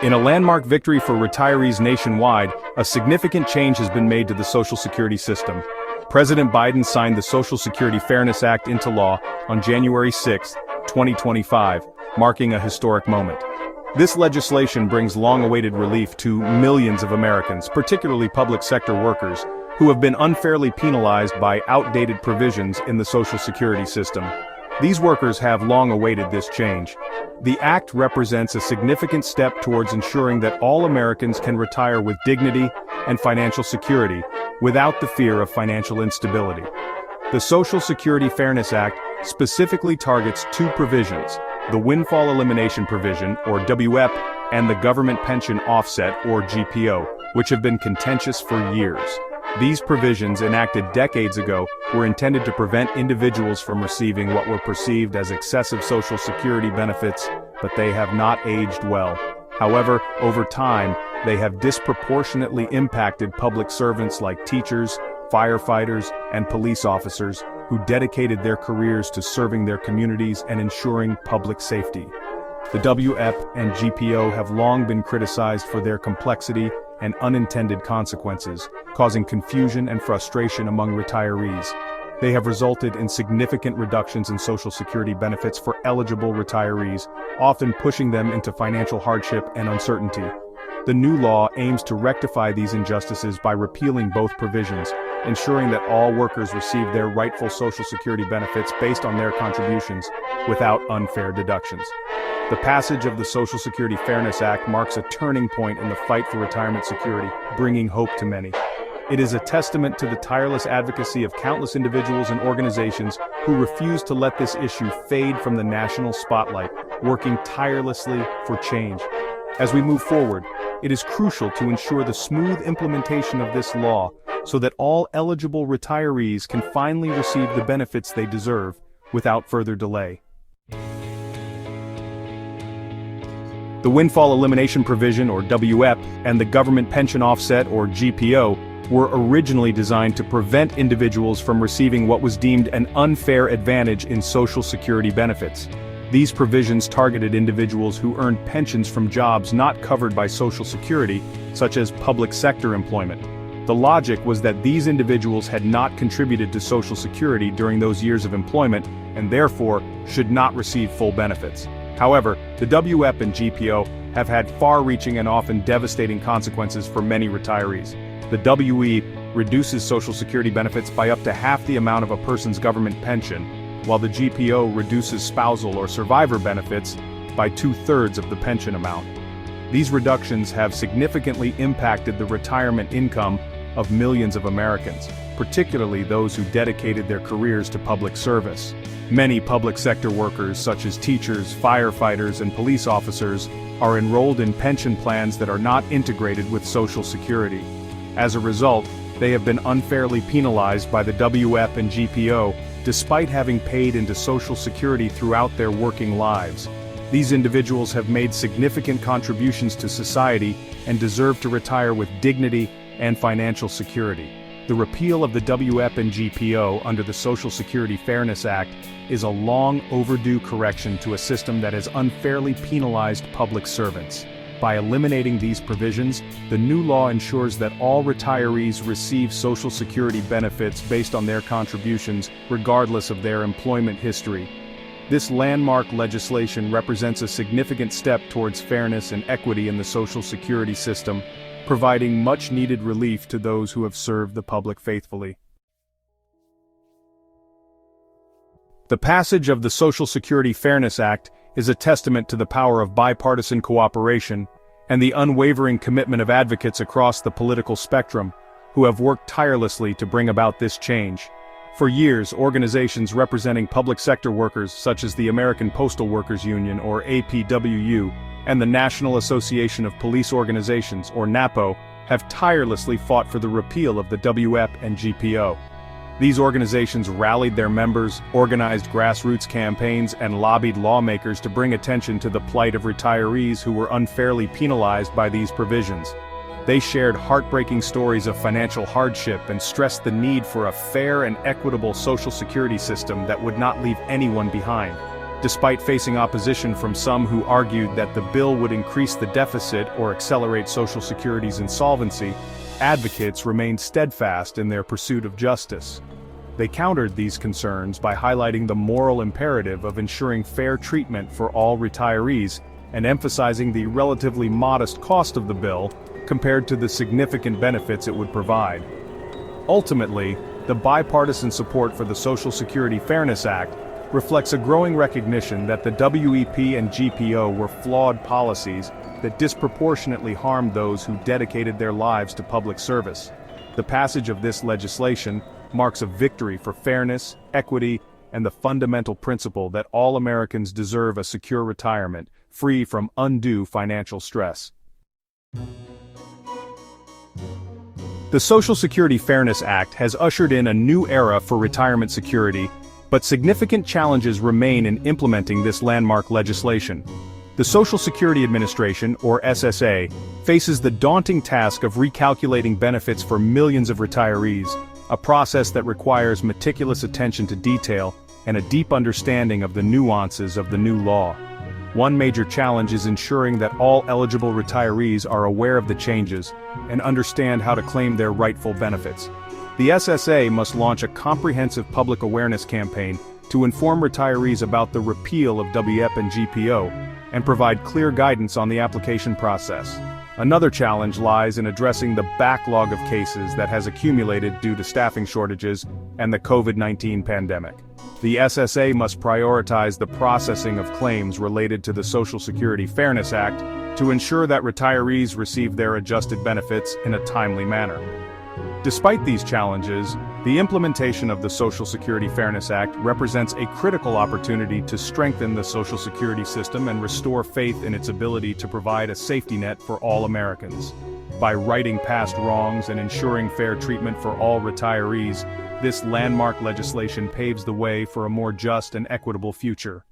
In a landmark victory for retirees nationwide, a significant change has been made to the Social Security system. President Biden signed the Social Security Fairness Act into law on January 6, 2025, marking a historic moment. This legislation brings long-awaited relief to millions of Americans, particularly public sector workers, who have been unfairly penalized by outdated provisions in the Social Security system. These workers have long awaited this change. The act represents a significant step towards ensuring that all Americans can retire with dignity and financial security, without the fear of financial instability. The Social Security Fairness Act specifically targets two provisions: the Windfall Elimination Provision, or WEP, and the Government Pension Offset, or GPO, which have been contentious for years. These provisions, enacted decades ago, were intended to prevent individuals from receiving what were perceived as excessive Social Security benefits, but they have not aged well. However, over time, they have disproportionately impacted public servants like teachers, firefighters, and police officers, who dedicated their careers to serving their communities and ensuring public safety. The WEP and GPO have long been criticized for their complexity and unintended consequences, causing confusion and frustration among retirees. They have resulted in significant reductions in Social Security benefits for eligible retirees, often pushing them into financial hardship and uncertainty. The new law aims to rectify these injustices by repealing both provisions, ensuring that all workers receive their rightful Social Security benefits based on their contributions, without unfair deductions. The passage of the Social Security Fairness Act marks a turning point in the fight for retirement security, bringing hope to many. It is a testament to the tireless advocacy of countless individuals and organizations who refuse to let this issue fade from the national spotlight, working tirelessly for change. As we move forward, it is crucial to ensure the smooth implementation of this law so that all eligible retirees can finally receive the benefits they deserve, without further delay. The Windfall Elimination Provision, or WEP, and the Government Pension Offset, or GPO, were originally designed to prevent individuals from receiving what was deemed an unfair advantage in Social Security benefits. These provisions targeted individuals who earned pensions from jobs not covered by Social Security, such as public sector employment. The logic was that these individuals had not contributed to Social Security during those years of employment, and therefore should not receive full benefits. However, the WEP and GPO have had far-reaching and often devastating consequences for many retirees. The WE reduces Social Security benefits by up to half the amount of a person's government pension, while the GPO reduces spousal or survivor benefits by 2/3 of the pension amount. These reductions have significantly impacted the retirement income of millions of Americans, particularly those who dedicated their careers to public service. Many public sector workers, such as teachers, firefighters, and police officers, are enrolled in pension plans that are not integrated with Social Security. As a result, they have been unfairly penalized by the WEP and GPO, despite having paid into Social Security throughout their working lives. These individuals have made significant contributions to society and deserve to retire with dignity and financial security. The repeal of the WEP and GPO under the Social Security Fairness Act is a long overdue correction to a system that has unfairly penalized public servants. By eliminating these provisions, the new law ensures that all retirees receive Social Security benefits based on their contributions, regardless of their employment history. This landmark legislation represents a significant step towards fairness and equity in the Social Security system, providing much-needed relief to those who have served the public faithfully. The passage of the Social Security Fairness Act is a testament to the power of bipartisan cooperation and the unwavering commitment of advocates across the political spectrum, who have worked tirelessly to bring about this change. For years, organizations representing public sector workers such as the American Postal Workers Union, or APWU, and the National Association of Police Organizations, or NAPO, have tirelessly fought for the repeal of the WEP and GPO. These organizations rallied their members, organized grassroots campaigns, and lobbied lawmakers to bring attention to the plight of retirees who were unfairly penalized by these provisions. They shared heartbreaking stories of financial hardship and stressed the need for a fair and equitable Social Security system that would not leave anyone behind. Despite facing opposition from some who argued that the bill would increase the deficit or accelerate Social Security's insolvency, advocates remained steadfast in their pursuit of justice. They countered these concerns by highlighting the moral imperative of ensuring fair treatment for all retirees and emphasizing the relatively modest cost of the bill compared to the significant benefits it would provide. Ultimately, the bipartisan support for the Social Security Fairness Act reflects a growing recognition that the WEP and GPO were flawed policies that disproportionately harmed those who dedicated their lives to public service. The passage of this legislation marks a victory for fairness, equity, and the fundamental principle that all Americans deserve a secure retirement, free from undue financial stress. The Social Security Fairness Act has ushered in a new era for retirement security, but significant challenges remain in implementing this landmark legislation. The Social Security Administration, or SSA, faces the daunting task of recalculating benefits for millions of retirees, a process that requires meticulous attention to detail and a deep understanding of the nuances of the new law. One major challenge is ensuring that all eligible retirees are aware of the changes and understand how to claim their rightful benefits. The SSA must launch a comprehensive public awareness campaign to inform retirees about the repeal of WEP and GPO and provide clear guidance on the application process. Another challenge lies in addressing the backlog of cases that has accumulated due to staffing shortages and the COVID-19 pandemic. The SSA must prioritize the processing of claims related to the Social Security Fairness Act to ensure that retirees receive their adjusted benefits in a timely manner. Despite these challenges, the implementation of the Social Security Fairness Act represents a critical opportunity to strengthen the Social Security system and restore faith in its ability to provide a safety net for all Americans. By righting past wrongs and ensuring fair treatment for all retirees, this landmark legislation paves the way for a more just and equitable future.